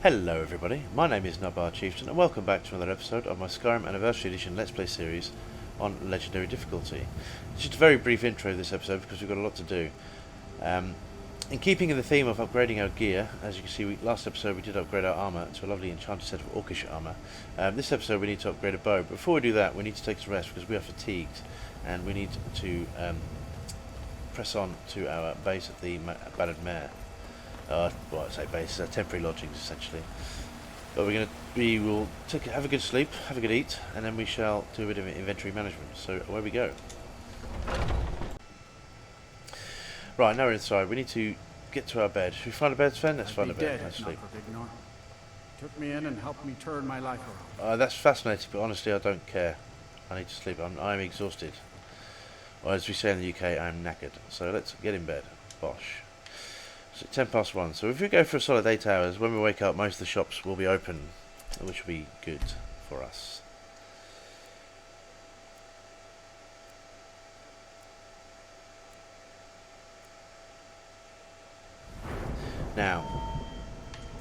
Hello everybody, my name is Nutbar Chieftain and welcome back to another episode of my Skyrim Anniversary Edition Let's Play series on Legendary difficulty. It's just a very brief intro to this episode because we've got a lot to do. In keeping in the theme of upgrading our gear, as you can see, last episode we did upgrade our armour to a lovely enchanted set of orcish armour. This episode we need to upgrade a bow. Before we do that we need to take some rest because we are fatigued and we need to press on to our base at the Battered Mare. Well, I say base, temporary lodgings essentially. But we will have a good sleep, have a good eat, and then we shall do a bit of inventory management. So away we go. Right, now we're inside. We need to get to our bed. Should we find a bed, Sven? Let's find a bed. Let's sleep. Took me in and helped me turn my life around. That's fascinating, but honestly I don't care. I need to sleep. I'm exhausted. Or as we say in the UK, I'm knackered. So let's get in bed. Bosh. So 1:10 so if we go for a solid 8 hours, when we wake up most of the shops will be open, which will be good for us. Now,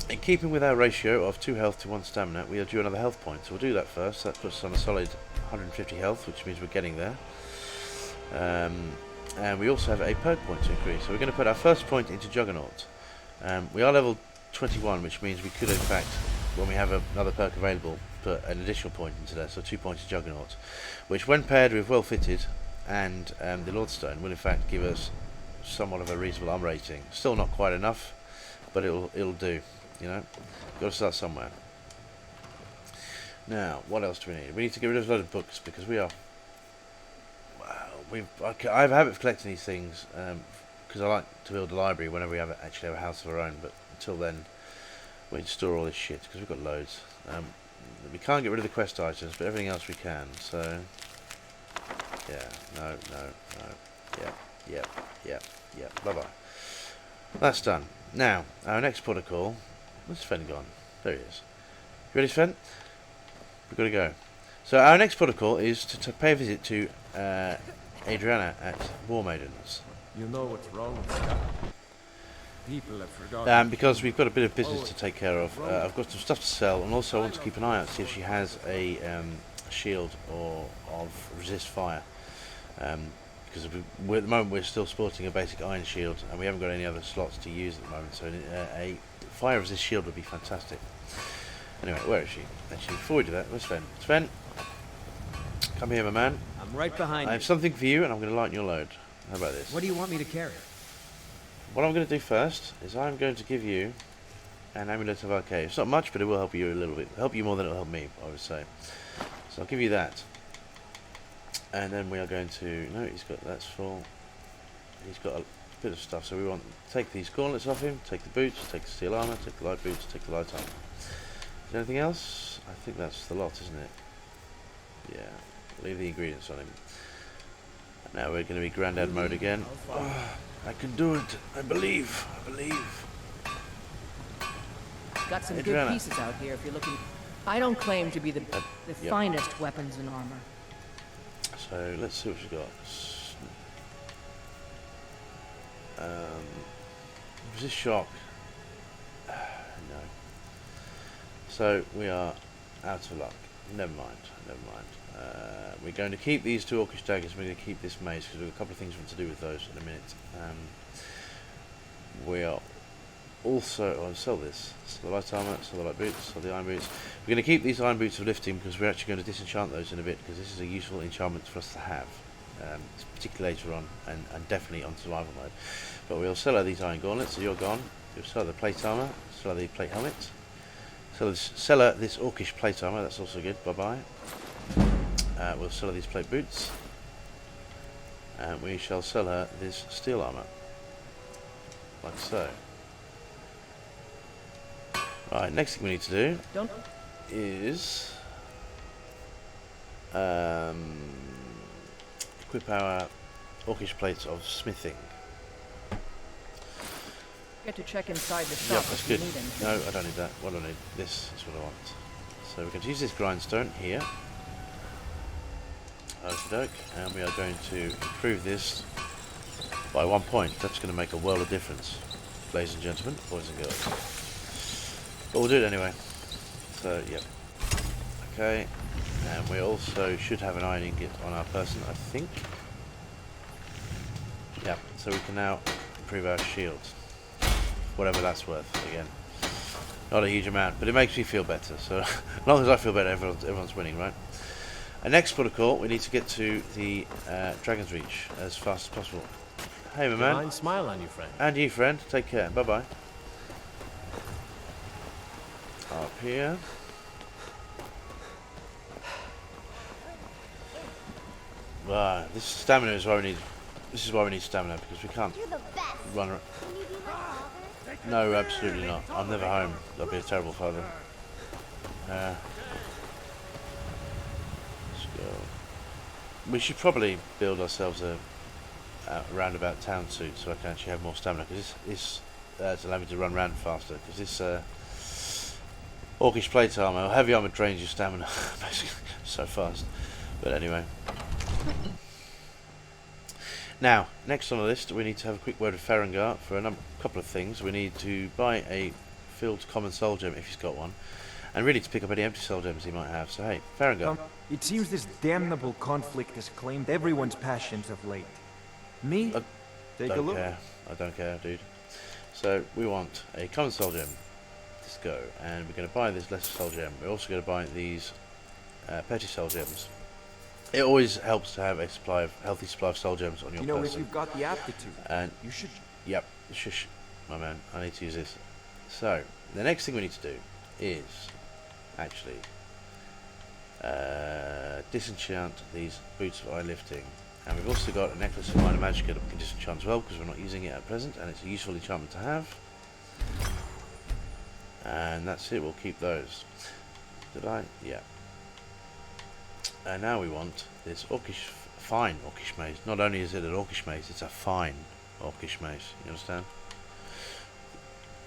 in keeping with our ratio of 2 health to 1 stamina, we are due another health point, so we'll do that first. That puts us on a solid 150 health, which means we're getting there. And we also have a perk point to increase, so we're going to put our first point into Juggernaut. We are level 21, which means we could in fact, when we have another perk available, put an additional point into there, so 2 points to Juggernaut, which when paired with Well Fitted and the Lordstone will in fact give us somewhat of a reasonable armor rating. Still not quite enough, but it'll do, you know. Got to start somewhere. Now, what else do we need? We need to get rid of a load of books because we are... I have a habit of collecting these things because I like to build a library whenever we actually have a house of our own, but until then we need to store all this shit because we've got loads. We can't get rid of the quest items, but everything else we can, so yeah, no, yeah, bye bye. That's done. Now, our next protocol, where's Sven gone? There he is. You ready, Sven? We've got to go. So our next protocol is to pay a visit to Adriana at War Maidens. You know what's wrong with Skyrim. People have forgotten. Because we've got a bit of business to take care of. I've got some stuff to sell, and also I want to keep an eye out to see if she has a shield or of resist fire. Because at the moment we're still sporting a basic iron shield, and we haven't got any other slots to use at the moment. So a fire resist shield would be fantastic. Anyway, where is she? Actually, before we do that, where's Sven? Sven, come here, my man. I'm right behind you. I have something for you, and I'm going to lighten your load. How about this? What do you want me to carry? What I'm going to do first is I'm going to give you an amulet of arcade. It's not much, but it will help you a little bit. Help you more than it will help me, I would say. So I'll give you that. And then we are going to... No, that's full. He's got a bit of stuff, so we want to take these gauntlets off him, take the boots, take the steel armour, take the light boots, take the light armour. Is there anything else? I think that's the lot, isn't it? Yeah. Leave the ingredients on him. Now we're going to be Grandad mode again. Oh, I can do it. I believe. Got some Adriana. good pieces out here if you're looking. I don't claim to be the Yep. finest weapons and armor. So let's see what she's got. Resist shock. No. So we are out of luck. Never mind. We're going to keep these 2 orcish daggers. We're going to keep this mace because we've got a couple of things we want to do with those in a minute. We are also... I'll sell this. Sell the light armour, sell the light boots, sell the iron boots. We're going to keep these iron boots for lifting because we're actually going to disenchant those in a bit because this is a useful enchantment for us to have. Particularly later on and definitely on survival mode. But we'll sell her these iron gauntlets, so you're gone. We'll sell her the plate armour, sell her the plate helmet. Sell her this orcish plate armour, that's also good, bye bye. We'll sell her these plate boots. And we shall sell her this steel armour. Like so. Right, next thing we need to do is equip our orcish plates of smithing. Get to check inside the shop Yep, that's if you good. need anything. No, I don't need that. What do I need? This is what I want. So we're going to use this grindstone here. Okey-doke, and we are going to improve this by 1 point. That's going to make a world of difference, ladies and gentlemen, boys and girls. But we'll do it anyway. So, yep. Okay. And we also should have an iron ingot on our person, I think. Yeah, so we can now improve our shields. Whatever that's worth, again. Not a huge amount, but it makes me feel better. So, as long as I feel better, everyone's winning, right? And next protocol, we need to get to the Dragon's Reach as fast as possible. Hey, my man. Divine smile on you, friend. And you, friend. Take care. Bye-bye. Up here. This stamina is why we need. This is why we need stamina, because we can't run. Can you be my father? No, absolutely not. I'm never home. That'd be a terrible father. Let's go. We should probably build ourselves a roundabout town suit so I can actually have more stamina, because this allow me to run around faster. Because this orcish plate armor, or heavy armor, drains your stamina basically so fast. But anyway. Now, next on the list, we need to have a quick word with Farengar for a couple of things. We need to buy a filled common soul gem if he's got one, and really to pick up any empty soul gems he might have. So hey, Farengar. It seems this damnable conflict has claimed everyone's passions of late. Me? Take a look. I don't care, dude. So we want a common soul gem. Let's go, and we're going to buy this lesser soul gem. We're also going to buy these petty soul gems. It always helps to have a healthy supply of soul gems on your person. If you've got the aptitude, and you should. Yep, shush, my man. I need to use this. So the next thing we need to do is actually disenchant these boots of eye lifting, and we've also got a necklace of minor magicka that we can disenchant as well, because we're not using it at present, and it's a useful enchantment to have. And that's it. We'll keep those. Did I? Yeah. And now we want this fine orcish mace. Not only is it an orcish mace, it's a fine orcish mace. You understand?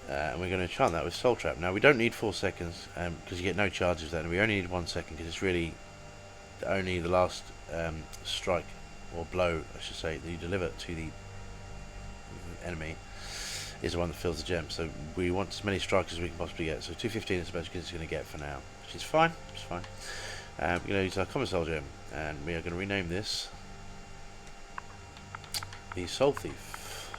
And we're going to enchant that with Soul Trap. Now we don't need 4 seconds because you get no charges then. We only need 1 second because it's really only the last strike or blow, I should say, that you deliver to the enemy is the one that fills the gem. So we want as many strikes as we can possibly get. So 215 is the best it's going to get for now, which is fine. It's fine. We're going to use our common soul gem, and we are going to rename this the Soul Thief.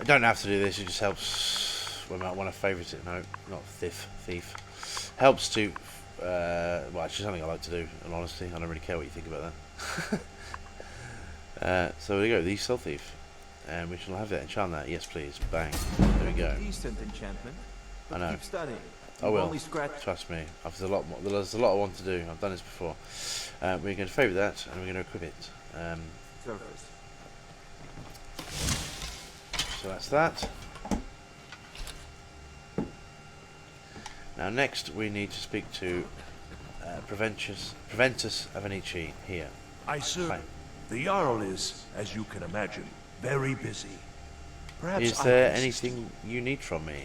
I don't have to do this, it just helps when I want to favourite it. No, not thief. Helps to, well, it's just something I like to do, in honesty. I don't really care what you think about that. So there we go, the Soul Thief. And we shall have that, enchant that, yes please, bang. There we go. Decent enchantment. I know. Keep studying. I will. Only scratch. Trust me. There's a lot more. There's a lot I want to do. I've done this before. We're going to favourite that, and we're going to equip it. Surface. So that's that. Now next we need to speak to Preventus Avenici here. Aye, sir. Fine. The Jarl is, as you can imagine, very busy. Perhaps Is I there can anything you need from me?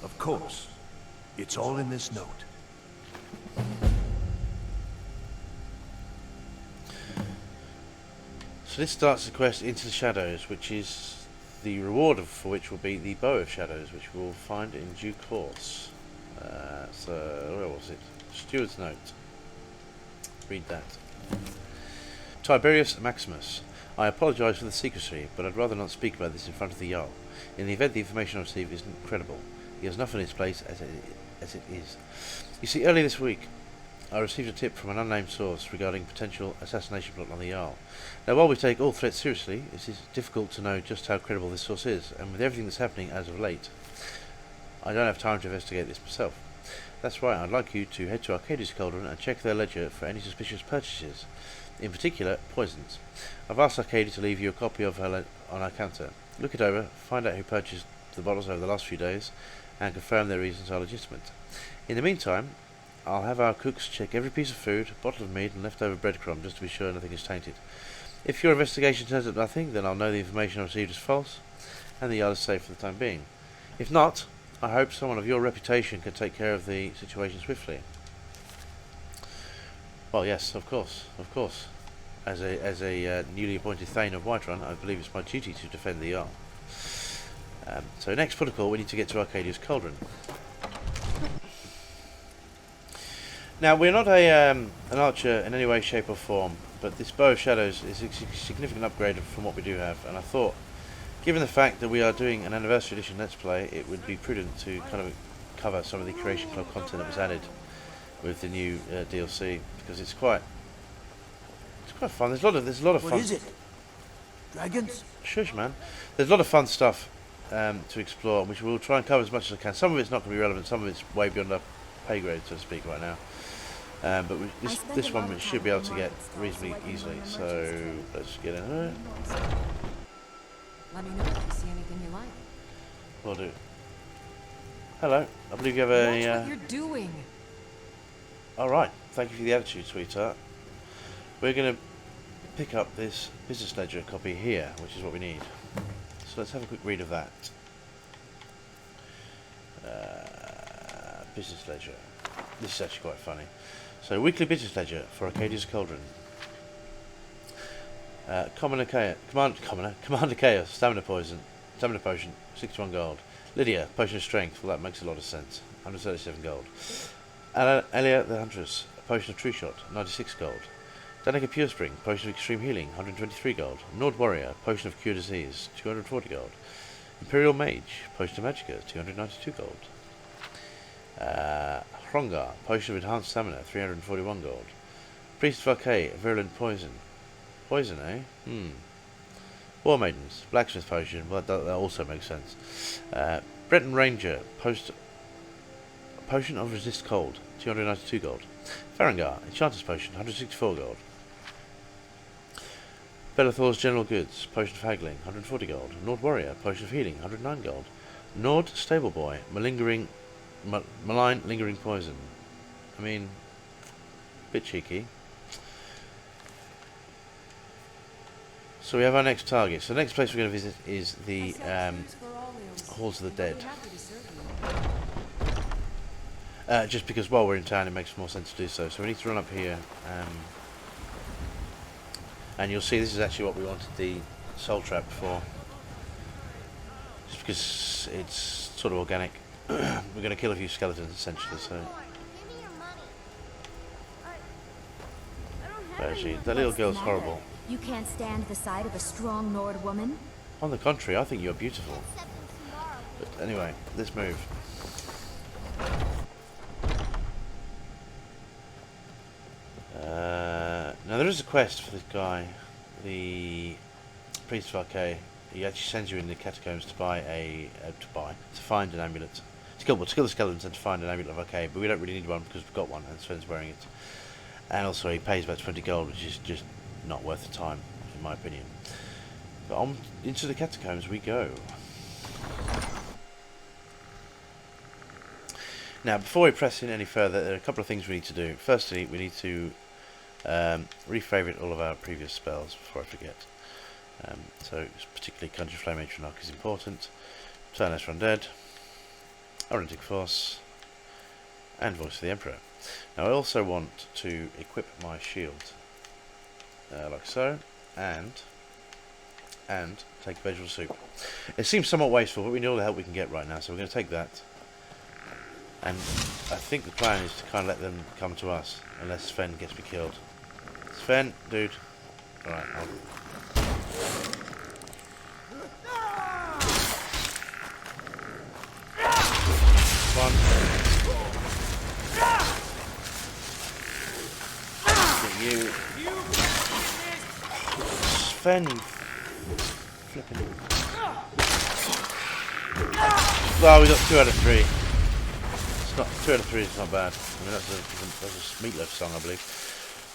Of course. It's all in this note. So this starts the quest Into the Shadows, which is the reward for which will be the Bow of Shadows, which we will find in due course. So where was it? Steward's note. Read that. Tiberius Maximus. I apologise for the secrecy, but I'd rather not speak about this in front of the Jarl. In the event the information I receive isn't credible, he has enough in his place as it is. You see, early this week, I received a tip from an unnamed source regarding potential assassination plot on the Jarl. Now, while we take all threats seriously, it is difficult to know just how credible this source is, and with everything that's happening as of late, I don't have time to investigate this myself. That's why I'd like you to head to Arcadius Cauldron and check their ledger for any suspicious purchases, in particular poisons. I've asked Arcadia to leave you a copy of her on our counter. Look it over, find out who purchased the bottles over the last few days, and confirm their reasons are legitimate. In the meantime, I'll have our cooks check every piece of food, bottle of meat, and leftover breadcrumb just to be sure nothing is tainted. If your investigation turns up nothing, then I'll know the information I received is false, and the yard is safe for the time being. If not, I hope someone of your reputation can take care of the situation swiftly. Well, yes, of course, of course. As a newly appointed Thane of Whiterun, I believe it's my duty to defend the Jarl. So next protocol, we need to get to Arcadia's Cauldron. Now, we're not an archer in any way, shape or form, but this Bow of Shadows is a significant upgrade from what we do have, and I thought, given the fact that we are doing an Anniversary Edition Let's Play, it would be prudent to kind of cover some of the Creation Club content that was added with the new DLC, because it's quite fun. There's a lot of fun. What is it? Dragons? Shush, man. There's a lot of fun stuff to explore, which we'll try and cover as much as I can. Some of it's not going to be relevant, some of it's way beyond our pay grade, so to speak, right now. But this one we should be able to get reasonably easily. So let's get in there. Let me know if you see anything you like. Will do. Hello. I believe you have a. Watch what you're doing. All right. Thank you for the attitude, sweetheart. We're going to pick up this business ledger copy here, which is what we need. So let's have a quick read of that. Business ledger. This is actually quite funny. So, weekly business ledger for Arcadia's Cauldron. Commander Chaos, stamina potion, 61 gold. Lydia, potion of strength. Well, that makes a lot of sense. 137 gold. Elia the Huntress, potion of true shot. 96 gold. Danica Pure Spring, potion of extreme healing. 123 gold. Nord Warrior, potion of cure disease. 240 gold. Imperial Mage, potion of magicka. 292 gold. Hrongar, potion of enhanced stamina, 341 gold. Priest of Arcade, virulent poison. Poison, eh? War Maidens, blacksmith potion, well that also makes sense. Breton Ranger, potion of resist cold, 292 gold. Farengar, enchanter's potion, 164 gold. Bellathor's general goods, potion of haggling, 140 gold. Nord Warrior, potion of healing, 109 gold. Nord Stable Boy, malign lingering poison. I mean, bit cheeky. So we have our next target. So the next place we're going to visit is the Halls of the Dead. Just because while we're in town it makes more sense to do so. So we need to run up here. And you'll see this is actually what we wanted the soul trap for. Just because it's sort of organic. We're going to kill a few skeletons essentially, so... That little girl's horrible. You can't stand the sight of a strong Nord woman? On the contrary, I think you're beautiful. But anyway, let's move. Now there is a quest for this guy, the Priest of Arcade. He actually sends you in the catacombs to find an amulet. To kill the skeletons and to find an amulet of Arcade, but we don't really need one because we've got one and Sven's wearing it. And also he pays about 20 gold, which is just not worth the time, in my opinion. But on into the catacombs we go. Now, before we press in any further, there are a couple of things we need to do. Firstly, we need to re-favourite all of our previous spells before I forget. So, particularly Conjure Flame Atronach is important. Turn Lesser Undead, Orientic Force, and Voice of the Emperor. Now, I also want to equip my shield, like so, and take vegetable soup. It seems somewhat wasteful, but we need all the help we can get right now, so we're going to take that. And I think the plan is to kind of let them come to us, unless Sven gets me killed. Sven, dude. Alright, One. Get you. Sven, you flipping. Well, we got 2 out of 3. It's not 2 out of 3 is not bad. I mean that's a Meatloaf song, I believe.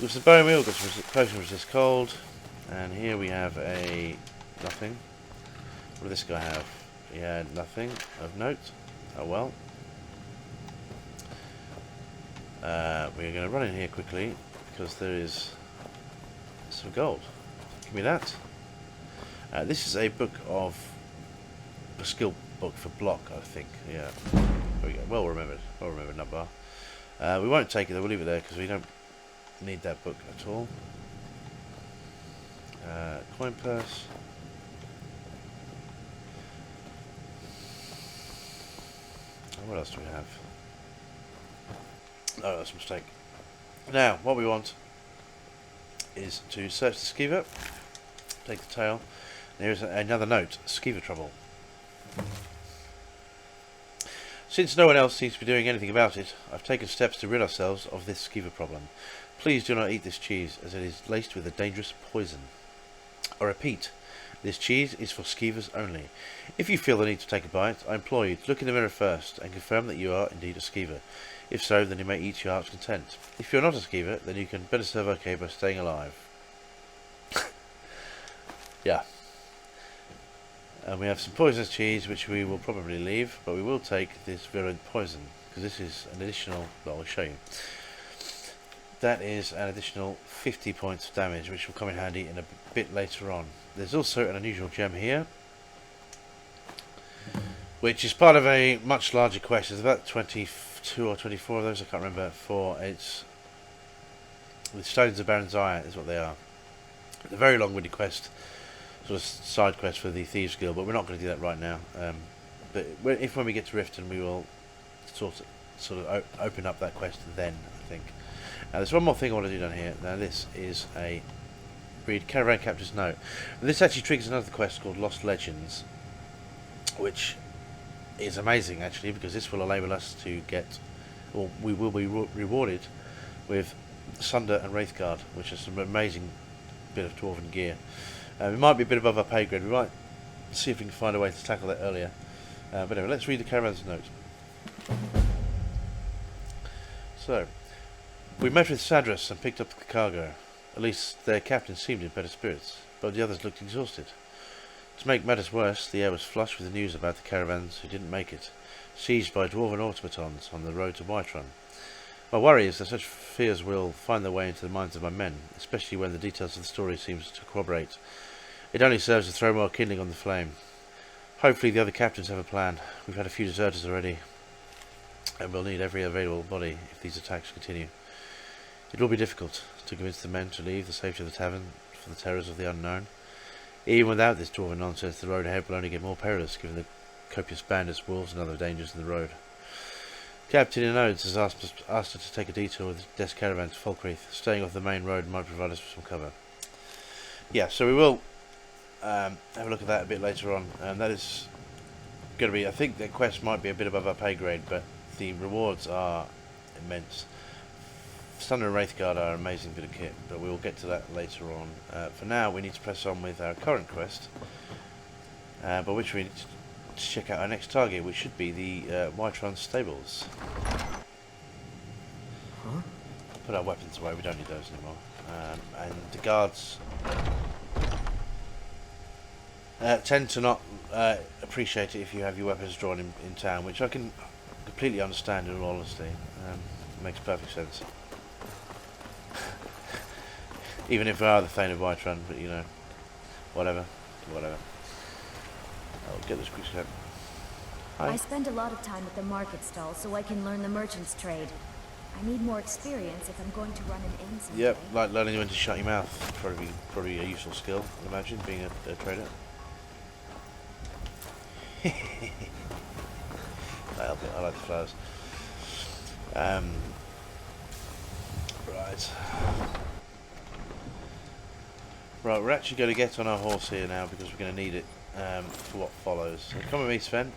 With some bone meal, got some potion resist cold, and here we have a nothing. What did this guy have? He had nothing of note. Oh well. We're going to run in here quickly because there is some gold. Give me that. This is a book of a skill book for block, I think. Yeah. There we go. Well remembered. Well remembered, Nutbar. We won't take it. We'll leave it there because we don't need that book at all. Coin purse. What else do we have? Oh, that's a mistake. Now, what we want is to search the skeever, take the tail. There's another note, skeever trouble. Since no one else seems to be doing anything about it, I've taken steps to rid ourselves of this skeever problem. Please do not eat this cheese, as it is laced with a dangerous poison. I repeat, this cheese is for skeevers only. If you feel the need to take a bite, I implore you to look in the mirror first and confirm that you are indeed a skeever. If so, then you may eat to your heart's content. If you are not a skeever, then you can better serve okay by staying alive. Yeah. And we have some poisonous cheese, which we will probably leave, but we will take this virulent poison, because this is an additional, well, I'll show you. That is an additional 50 points of damage, which will come in handy in a bit later on. There's also an unusual gem here, which is part of a much larger quest. There's about 22 or 24 of those, I can't remember, for it's the Stones of Baron's Eye is what they are. It's a very long-winded quest, sort of side quest for the Thieves Guild, but we're not going to do that right now. But when we get to Riften, we will sort of open up that quest then, I think. Now, there's one more thing I want to do down here. Now, this is a read Caravan Captain's Note. And this actually triggers another quest called Lost Legends, which is amazing actually, because this will enable us to get, or we will be rewarded with Sunder and Wraithguard, which is some amazing bit of dwarven gear. It might be a bit above our pay grade. We might see if we can find a way to tackle that earlier. But anyway, let's read the Caravan's Note. So, we met with Sadras and picked up the cargo. At least their captain seemed in better spirits, but the others looked exhausted. To make matters worse, the air was flush with the news about the caravans who didn't make it, sieged by dwarven automatons on the road to Wytron. My worry is that such fears will find their way into the minds of my men, especially when the details of the story seems to corroborate. It only serves to throw more kindling on the flame. Hopefully the other captains have a plan. We've had a few deserters already, and we'll need every available body if these attacks continue. It will be difficult to convince the men to leave the safety of the tavern for the terrors of the unknown. Even without this dwarven nonsense, the road ahead will only get more perilous, given the copious bandits, wolves, and other dangers in the road. Captain Inodes has asked us to take a detour with the Death Caravan to Falkreath. Staying off the main road might provide us with some cover. Yeah, so we will have a look at that a bit later on. That is going to be, I think the quest might be a bit above our pay grade, but the rewards are immense. Thunder and Wraithguard are an amazing bit of kit, but we will get to that later on. For now, we need to press on with our current quest, by which we need to check out our next target, which should be the Wytron Stables. Huh? Put our weapons away, we don't need those anymore. And the guards tend to not appreciate it if you have your weapons drawn in town, which I can completely understand in all honesty. Makes perfect sense. Even if we are the Thane of Whiterun, but you know, whatever. I'll get this quick step. I spend a lot of time at the market stall so I can learn the merchant's trade. I need more experience if I'm going to run an inn someday. Yep, like learning when to shut your mouth. Probably a useful skill, I imagine, being a trader. I like the flowers. Right, we're actually going to get on our horse here now because we're going to need it for what follows. So come with me, Sven.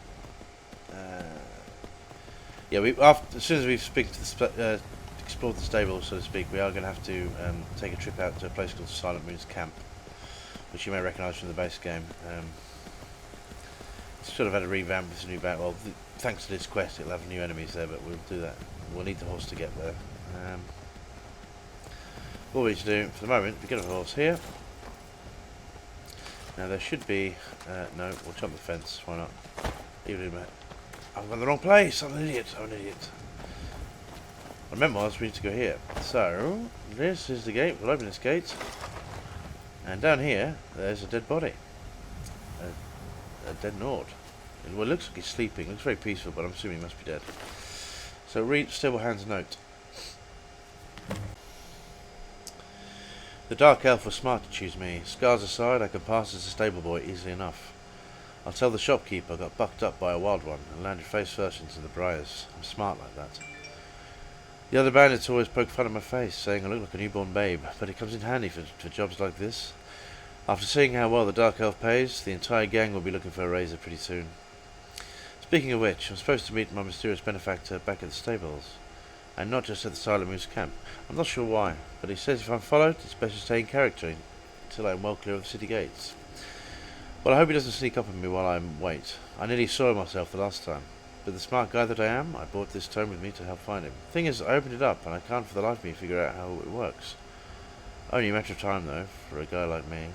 Yeah, as soon as we've explored the stable, so to speak, we are going to have to take a trip out to a place called Silent Moon's Camp, which you may recognise from the base game. It's sort of had a revamp with some new well, thanks to this quest, it'll have new enemies there, but we'll do that. We'll need the horse to get there. What we need to do for the moment, we get a horse here. Now there should be, no, we'll jump the fence, why not? Even in I've gone the wrong place, I'm an idiot. Remember, we need to go here. So, this is the gate, we'll open this gate. And down here, there's a dead body. A dead Nord. Well, it looks like he's sleeping, looks very peaceful, but I'm assuming he must be dead. So read Stable Hand's note. The Dark Elf was smart to choose me. Scars aside, I could pass as a stable boy easily enough. I'll tell the shopkeeper I got bucked up by a wild one and landed face first into the briars. I'm smart like that. The other bandits always poke fun at my face, saying I look like a newborn babe, but it comes in handy for jobs like this. After seeing how well the Dark Elf pays, the entire gang will be looking for a raiser pretty soon. Speaking of which, I'm supposed to meet my mysterious benefactor back at the stables, and not just at the Silent Moose camp. I'm not sure why, but he says if I'm followed, it's best to stay in character until I'm well clear of the city gates. Well, I hope he doesn't sneak up on me while I wait. I nearly saw myself the last time, but the smart guy that I am, I brought this tome with me to help find him. Thing is, I opened it up, and I can't for the life of me figure out how it works. Only a matter of time, though, for a guy like me.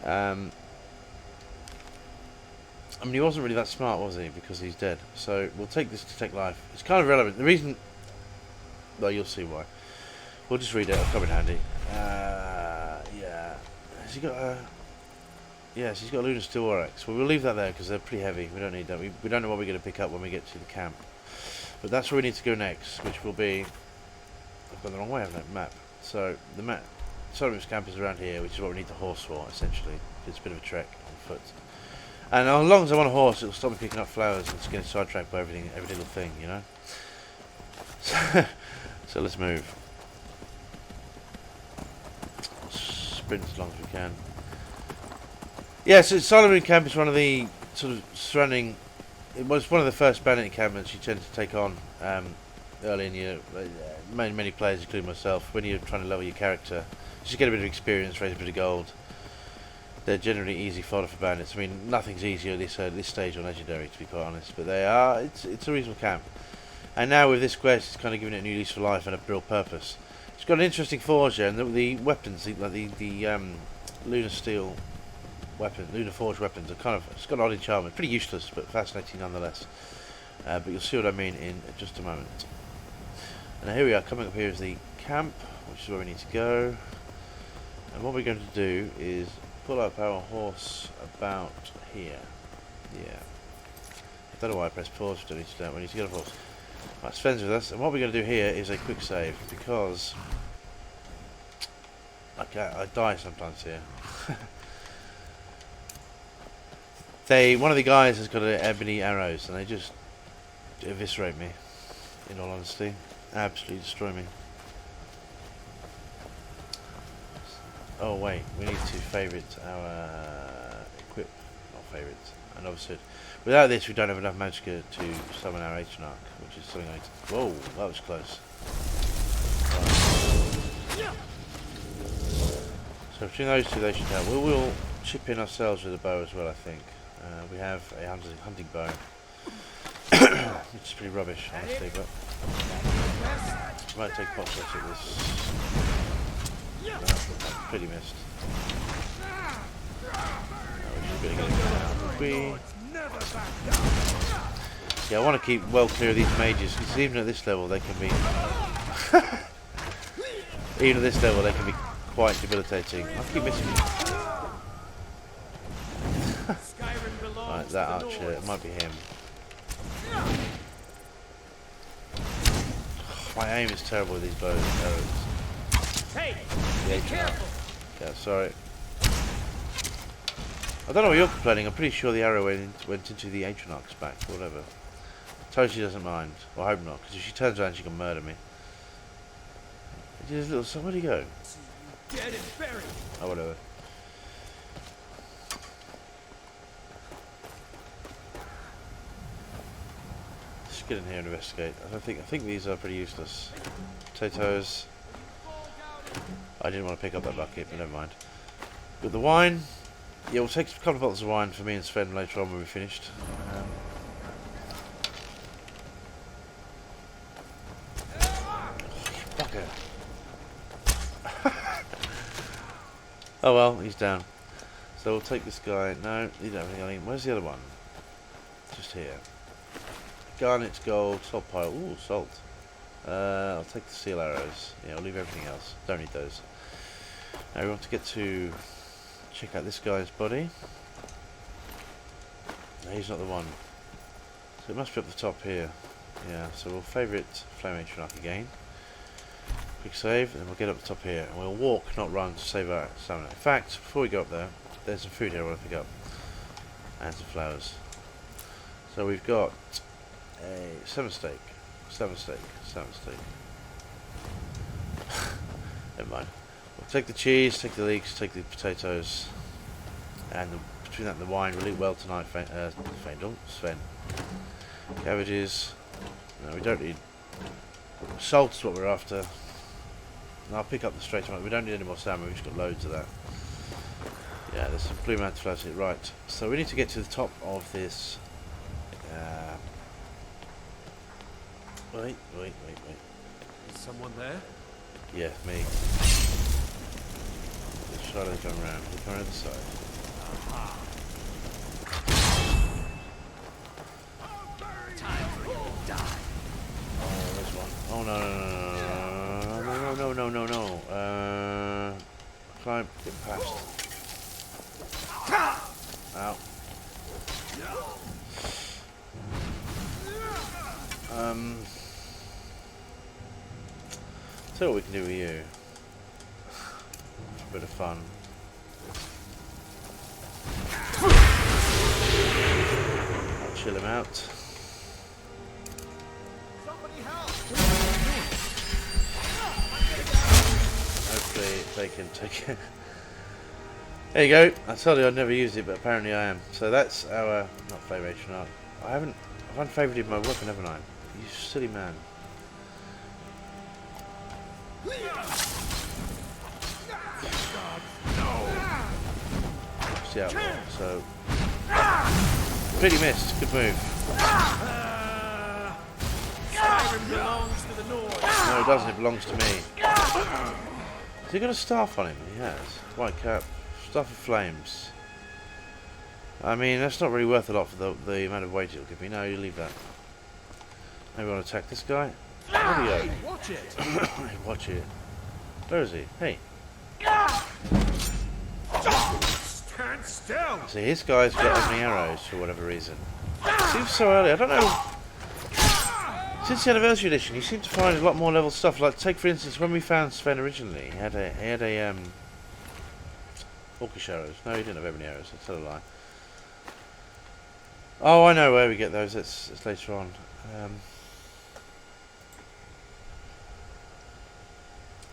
I mean, he wasn't really that smart, was he? Because he's dead. So we'll take this to take life. It's kind of relevant. The reason, well, you'll see why. We'll just read it. It'll come in handy. Yeah. Has he got? Yes, he's got a Lunar Steel axe. Well, we'll leave that there because they're pretty heavy. We don't need that. We don't know what we're going to pick up when we get to the camp. But that's where we need to go next, which will be. I've gone the wrong way. I've no map. So the map. Solomon's camp is around here, which is what we need the horse for, essentially. It's a bit of a trek on foot. And as long as I'm on a horse, it'll stop me picking up flowers and just getting sidetracked by every little thing, you know? So let's move. Sprint as long as we can. Yeah, so Solomon camp is one of the sort of surrounding... It was one of the first bandit encampments you tend to take on early in your... many players, including myself, when you're trying to level your character. Just get a bit of experience, raise a bit of gold. They're generally easy fodder for bandits. I mean, nothing's easier at this stage on Legendary, to be quite honest. But they are. It's a reasonable camp. And now with this quest, it's kind of giving it a new lease for life and a real purpose. It's got an interesting forge there, and the weapons, like the Lunar Steel weapon, Lunar Forge weapons, are kind of. It's got an odd enchantment. Pretty useless, but fascinating nonetheless. But you'll see what I mean in just a moment. And here we are. Coming up here is the camp, which is where we need to go. And what we're going to do is pull up our horse about here. Yeah. I don't know why I pressed pause. We don't need to do that. We need to get a horse. Right, Sven's with us. And what we're going to do here is a quick save because I die sometimes here. One of the guys has got ebony arrows and they just eviscerate me. In all honesty, absolutely destroy me. Oh wait, we need to favourite our equip, not favourite, and obviously without this we don't have enough magicka to summon our Atronach, which is something I need to... Whoa, that was close. Right. So between those two they should help. We will chip in ourselves with a bow as well, I think. We have a hunting bow, which is pretty rubbish honestly, but I might take pot shots at this. No, pretty missed. Yeah, I want to keep well clear of these mages because even at this level they can be even at this level they can be quite debilitating. I keep missing you. Right, that archer, it might be him. My aim is terrible with these bows and arrows. Hey, be careful. Yeah, sorry. I don't know what you're complaining. I'm pretty sure the arrow went into the Atronach's back, or whatever. Totally doesn't mind. Well, I hope not, because if she turns around, she can murder me. There's a little. Where'd he go? Dead and buried. Oh, whatever. Let's get in here and investigate. I think these are pretty useless. Potatoes. I didn't want to pick up that bucket, but never mind. With the wine, yeah, we'll take a couple of bottles of wine for me and Sven later on when we're finished. Fucker. Oh well, he's down. So we'll take this guy. No, you don't have anything. Where's the other one? Just here. Garnet, gold, salt pile. Ooh, salt. I'll take the steel arrows. Yeah, I'll leave everything else. Don't need those. Now we want to get to check out this guy's body. No, he's not the one. So it must be up the top here. Yeah, so we'll favourite Flame Atronach again. quick save, and then we'll get up the top here, and we'll walk, not run, to save our stamina. In fact, before we go up there, there's some food here I want to pick up, and some flowers. So we've got a 7 steak. Never mind. We'll take the cheese, take the leeks, take the potatoes, and between that and the wine, we'll eat well tonight, Sven. Cabbages. No, we don't need salt is what we're after. And I'll pick up the straight one. We don't need any more salmon, we've just got loads of that. Yeah, there's some blue mantle flowers here. Right, so we need to get to the top of this. Wait. Is someone there? Yeah, me. Let's try to come around. We'll come around the side. Time for you to die. Oh, there's one. Oh, no. Climb, get past. Ow. So what we can do with you. For a bit of fun. I'll chill him out. Hopefully they can take it. There you go. I told you I'd never use it, but apparently I am. So that's our not favoration art. I've unfavorited my weapon, haven't I? You silly man. See how it works. So pretty missed. Good move. Skyrim belongs to the north. No, it doesn't. It belongs to me. Has he got a staff on him? He has. White cap. Staff of flames. I mean, that's not really worth a lot for the amount of weight it'll give me. No, you leave that. Maybe I want to attack this guy. There we go. Watch it. Watch it. Where is he? Hey. Stand still! See, his guy's got opening arrows for whatever reason. Seems so early. I don't know. Since the anniversary edition, you seem to find a lot more level stuff. Like, take for instance, when we found Sven originally, he had a orcish arrows. No, he didn't have ebony arrows. That's a lie. Oh, I know where we get those. It's later on.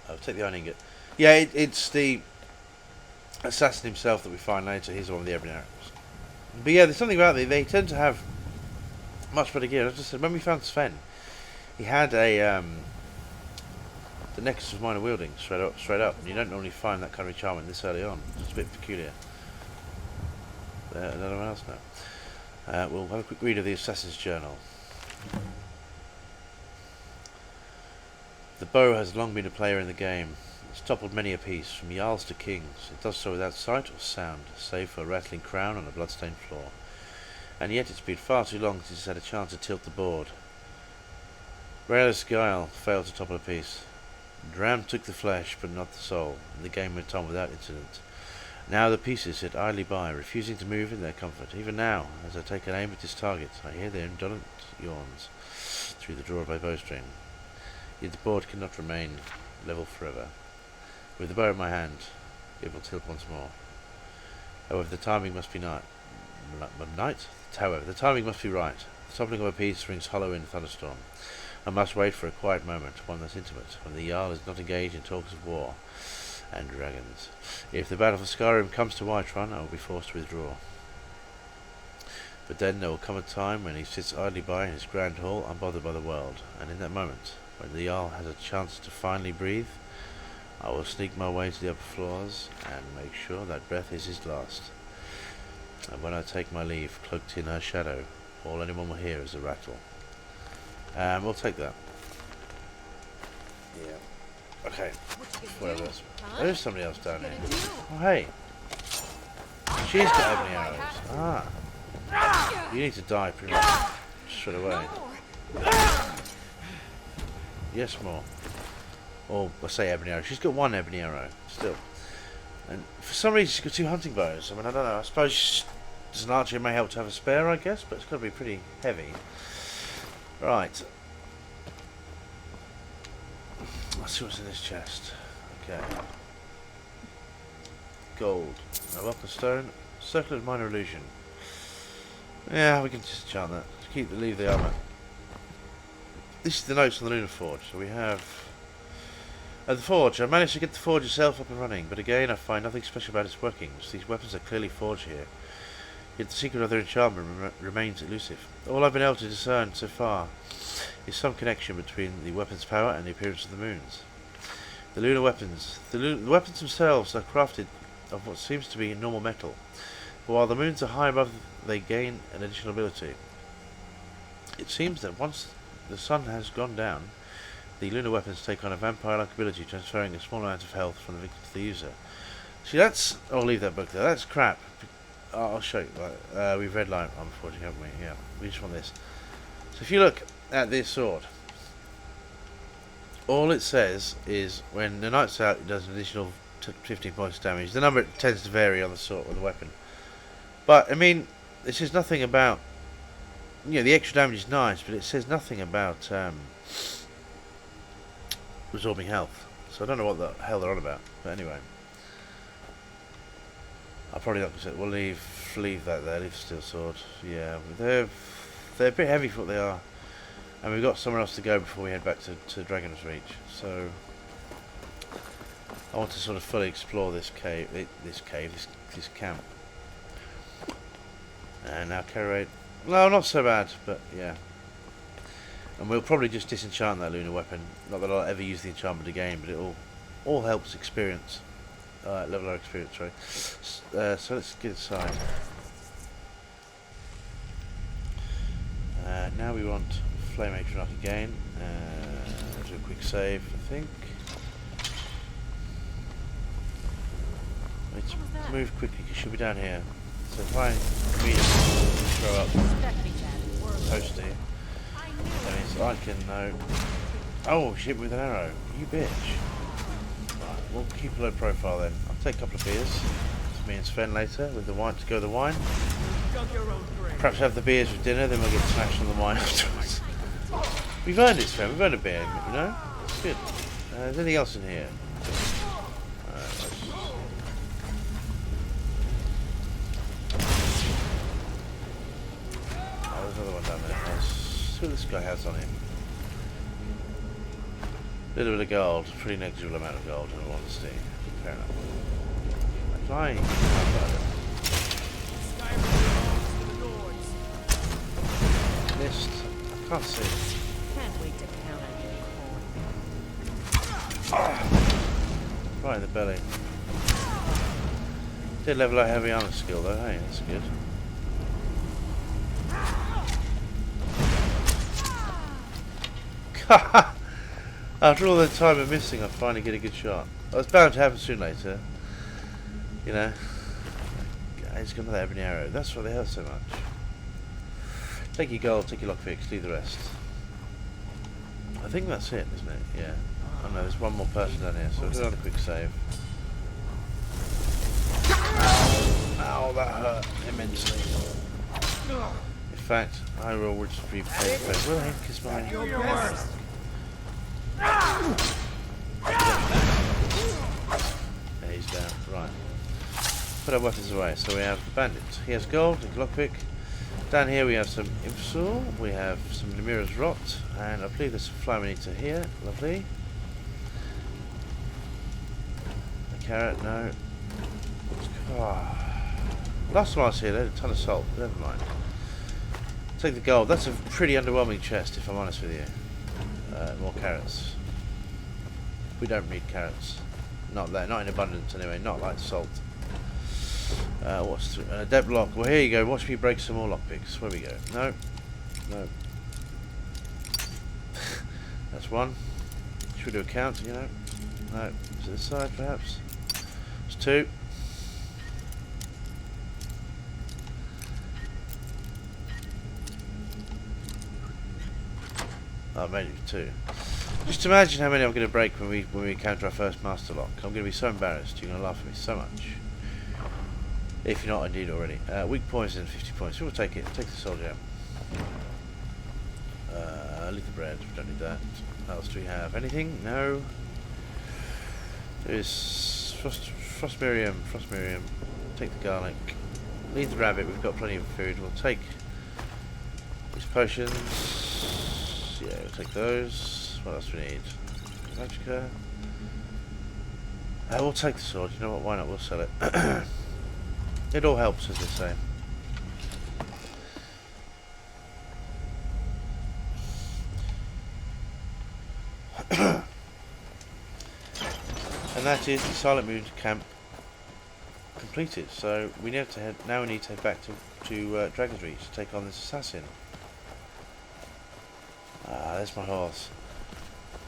I'll take the iron ingot. Yeah, it's the assassin himself that we find later. He's the one with the ebony arrows. But yeah, there's something about it. They tend to have much better gear. As I just said, when we found Sven, he had a the necklace of minor wielding straight up. And you don't normally find that kind of enchantment this early on. It's a bit peculiar. Another one else now. We'll have a quick read of the Assassin's Journal. The bow has long been a player in the game. It's toppled many a piece, from jarls to kings. It does so without sight or sound, save for a rattling crown on a blood-stained floor. And yet it's been far too long since it's had a chance to tilt the board. Rael's guile failed to topple a piece. Dram took the flesh, but not the soul, and the game went on without incident. Now the pieces sit idly by, refusing to move in their comfort. Even now, as I take an aim at this target, I hear their indolent yawns through the drawer of my bowstring. Yet the board cannot remain level forever. With the bow in my hand, it will tilt once more. However, the timing must be However, the timing must be right. The toppling of a piece rings hollow in a thunderstorm. I must wait for a quiet moment, one that's intimate, when the Jarl is not engaged in talks of war and dragons. If the battle for Skyrim comes to Wytron, I will be forced to withdraw. But then there will come a time when he sits idly by in his grand hall, unbothered by the world, and in that moment, when the Jarl has a chance to finally breathe, I will sneak my way to the upper floors and make sure that breath is his last. And when I take my leave, cloaked in her shadow, all anyone will hear is a rattle. We'll take that. Yeah. Okay. Whatever else. There's somebody else down here. Oh, hey. She's got ebony arrows. Ah. You need to die pretty much straight away. Yes, more. Or, I say ebony arrow. She's got one ebony arrow, still. And for some reason she's got 2 hunting bows. I mean, I don't know. I suppose as an archer it may help to have a spare, I guess, but it's got to be pretty heavy. Right. Let's see what's in this chest. Okay. Gold. A welcome stone. Circle of minor illusion. Yeah, we can just enchant that. Leave the armor. This is the notes on the Lunar Forge. So we have... At the forge, I managed to get the forge itself up and running, but again I find nothing special about its workings. These weapons are clearly forged here. Yet the secret of their enchantment remains elusive. All I've been able to discern so far is some connection between the weapon's power and the appearance of the moons. The Lunar Weapons. The weapons themselves are crafted of what seems to be normal metal, but while the moons are high above, they gain an additional ability. It seems that once the sun has gone down, the Lunar Weapons take on a vampire-like ability, transferring a small amount of health from the victim to the user. See, that's... I'll leave that book there. That's crap. I'll show you. We've read line on forging, haven't we? Yeah. We just want this. So if you look at this sword, all it says is when the knight's out, it does an additional 15 points of damage. The number tends to vary on the sword with the weapon. But, I mean, it says nothing about... You know, the extra damage is nice, but it says nothing about absorbing health. So I don't know what the hell they're on about. But anyway. I'll probably not consider. We'll leave that there. Leave the steel sword. Yeah, they're a bit heavy for what they are, and we've got somewhere else to go before we head back to Dragon's Reach. So I want to sort of fully explore this camp. And now carry rate. No, not so bad, but yeah. And we'll probably just disenchant that lunar weapon. Not that I'll ever use the enchantment again, but it all helps experience. Level our experience, right? So let's get inside. Now we want Flame Atronach again. Do a quick save, I think. Let's move quickly because she'll be down here. So if I immediately throw up Toasty, that means I can know. Oh, she hit me with an arrow. You bitch. Right, we'll keep a low profile then. I'll take a couple of beers. To me and Sven later with the wine to go with the wine. Perhaps have the beers for dinner, then we'll get smashed on the wine afterwards. We've earned it, Sven. We've earned a beer, you know? It's good. Is there anything else in here? There's another one down there. Let's see what this guy has on him. A little bit of gold, pretty negligible amount of gold in all honesty. Fair enough. I'm flying. Missed. I can't see. Can't wait to count on you. Right in the belly. Did level our heavy armor skill though, hey, that's good. After all the time of missing, I finally get a good shot. Oh, it's bound to happen sooner or later. You know. He's got another ebony arrow. That's why they hurt so much. Take your gold, take your lockpicks, leave the rest. I think that's it, isn't it? Yeah. Oh no, there's one more person down here, so we'll do another quick save. Ow, that hurt immensely. In fact, I will just repay the place. Will Hank is mine? There, he's down. Right. Put our weapons away. So we have the bandit. He has gold, a lockpick. Down here we have some Impsul, we have some Lemura's Rot, and I believe there's some Flaminator here. Lovely. A carrot, no. Oh. Last time I was here, they had a ton of salt. Never mind. Take the gold. That's a pretty underwhelming chest, if I'm honest with you. More carrots. We don't need carrots. Not there, not in abundance anyway. Not like salt. What's an adept lock? Well, here you go. Watch me break some more lockpicks. Where we go? No, no. That's one. Should we do a count? You know? No. To this side, perhaps. It's two. Oh, maybe two. Just imagine how many I'm going to break when we encounter our first master lock. I'm going to be so embarrassed. You're going to laugh at me so much. If you're not indeed already. Weak poison, 50 points. We'll take it. Take the soul gem. Leave the bread. We don't need that. What else do we have? Anything? No. There's Frost Miriam. Take the garlic. Lead the rabbit. We've got plenty of food. We'll take these potions. Yeah, we'll take those. What else do we need? Magicka. We'll take the sword. You know what? Why not? We'll sell it. It all helps, as they say. And that is the Silent Moon camp completed. So we need to head. Now we need to head back to Dragon's Reach to take on this assassin. There's my horse.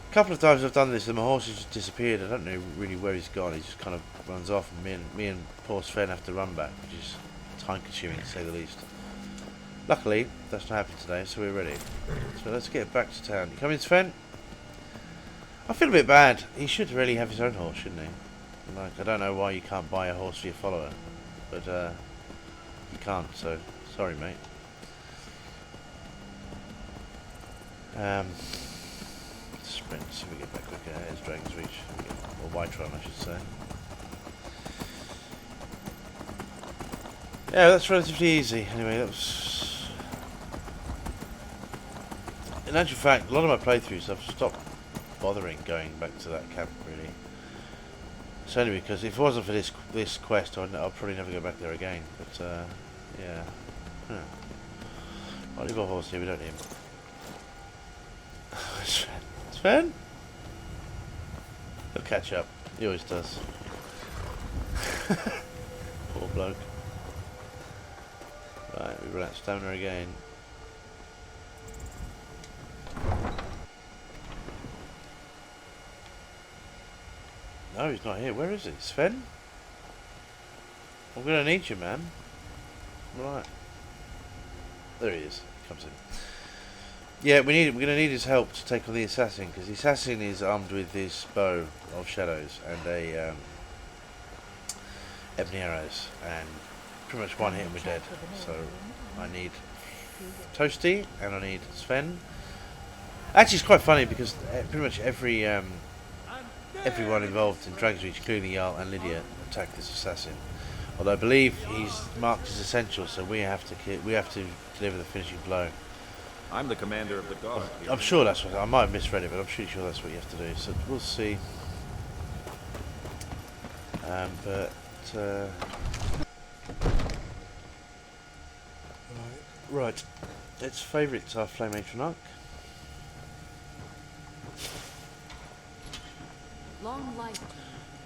A couple of times I've done this and my horse has just disappeared. I don't know really where he's gone. He just kind of runs off, and me and poor Sven have to run back, which is time consuming to say the least. Luckily, that's not happened today, so we're ready. So let's get back to town. You come in, Sven? I feel a bit bad. He should really have his own horse, shouldn't he? Like, I don't know why you can't buy a horse for your follower, but you can't, so sorry, mate. Sprint, so we get back quicker. Here's Dragon's Reach, or Wytron, I should say. Yeah, that's relatively easy. Anyway, that was. In actual fact, a lot of my playthroughs, I've stopped bothering going back to that camp, really. It's only because if it wasn't for this quest, I'll probably never go back there again. But yeah, I'll leave our horse here. We don't need him. Sven? He'll catch up. He always does. Poor bloke. Right, we run out of stamina again. No, he's not here. Where is he? Sven? I'm gonna need you, man. Right. There he is. He comes in. Yeah, we're gonna need his help to take on the assassin, because the assassin is armed with this bow of shadows and a ebony arrows, and pretty much one hit and we're dead. So I need Toasty and I need Sven. Actually, it's quite funny because pretty much everyone involved in Dragon's Reach, including the Jarl and Lydia, attack this assassin. Although I believe he's marked as essential, so we have to deliver the finishing blow. I'm the commander of the guard. I'm sure that's what I might have misread it, but I'm pretty sure that's what you have to do. So we'll see. Right. Let's favourite our Flame Matronarch. Long life.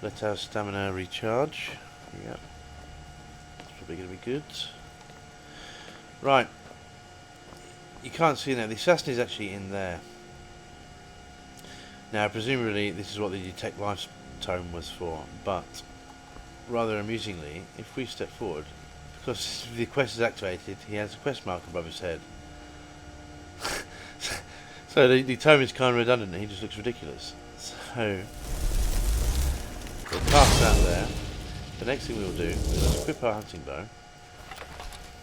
Let our stamina recharge. Yep. That's probably going to be good. Right. You can't see now. The assassin is actually in there. Now, presumably, this is what the detect life tome was for. But, rather amusingly, if we step forward, because the quest is activated, he has a quest mark above his head. So the tome is kind of redundant. He just looks ridiculous. So we'll cast that there. The next thing we will do is equip our hunting bow.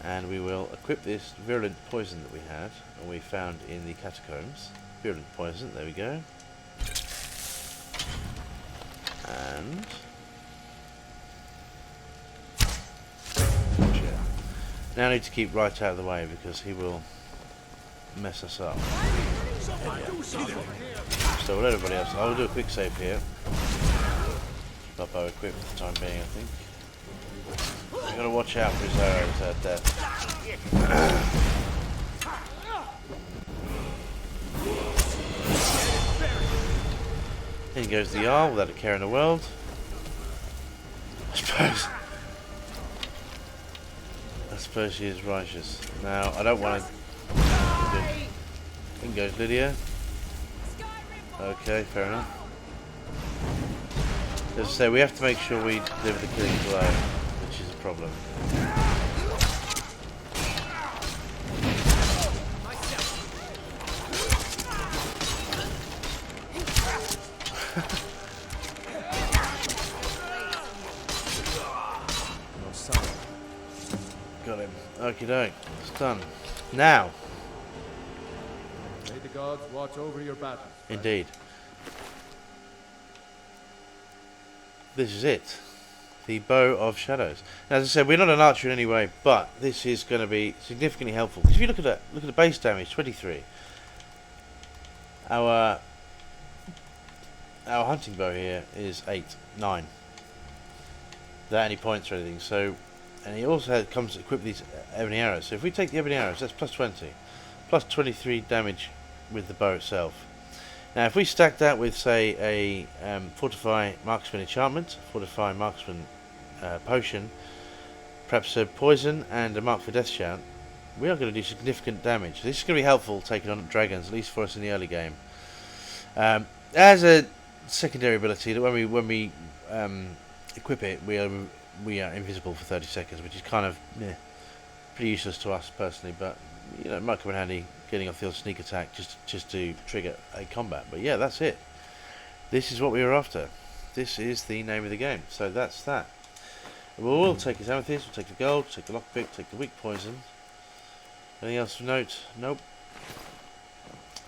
And we will equip this virulent poison that we had, and we found in the catacombs. Virulent poison, there we go. And now I need to keep right out of the way because he will mess us up. So we'll let everybody else. I'll do a quick save here. Keep our bow equipped for the time being, I think. We've got to watch out for his arrows at death. In goes the Jarl without a care in the world. I suppose she is righteous. Now, I don't want to... In goes Lydia. Okay, fair enough. As I say, we have to make sure we deliver the killing blow, which is a problem. Got him. Okie doke. It's done. Now. May the gods watch over your battle. Indeed. this is it. The Bow of Shadows. Now, as I said, we're not an archer in any way, but this is going to be significantly helpful. Because if you look at the base damage, 23. Our hunting bow here is 8, 9. Without any points or anything. So, and he also comes equipped with these ebony arrows. So if we take the ebony arrows, that's plus 20, plus 23 damage with the bow itself. Now, if we stack that with, say, a Fortify Marksman enchantment, Fortify Marksman potion, perhaps a poison and a Mark for Death Shout, we are going to do significant damage. This is going to be helpful taking on dragons, at least for us in the early game. As a secondary ability, that when we equip it, we are invisible for 30 seconds, which is kind of pretty useless to us personally, but you know, it might come in handy getting off the old sneak attack just to trigger a combat. But yeah, that's it. This is what we were after. This is the name of the game. So that's that. We'll take his amethyst, we'll take the gold, take the lockpick, take the weak poison. Anything else of note? Nope.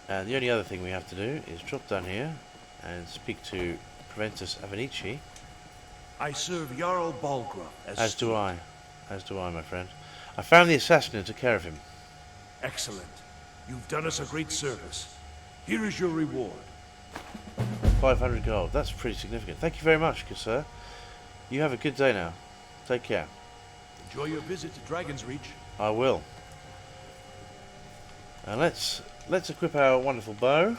And the only other thing we have to do is drop down here and speak to Proventus Avenici. I serve Jarl Balgruuf As do I, my friend. I found the assassinate and took care of him. Excellent. You've done us a great service. Here is your reward. 500 gold. That's pretty significant. Thank you very much, good sir. You have a good day now. Take care. Enjoy your visit to Dragon's Reach. I will. And let's equip our wonderful bow.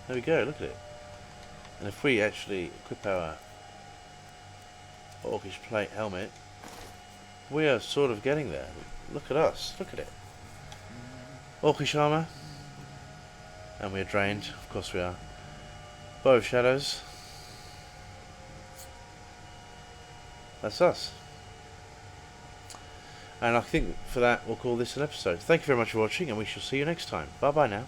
There we go, look at it. And if we actually equip our Orcish plate helmet, we are sort of getting there. Look at us, look at it. Orcish armor. And we are drained, of course we are. Bow of Shadows. That's us. And I think for that we'll call this an episode. Thank you very much for watching, and we shall see you next time. Bye bye now.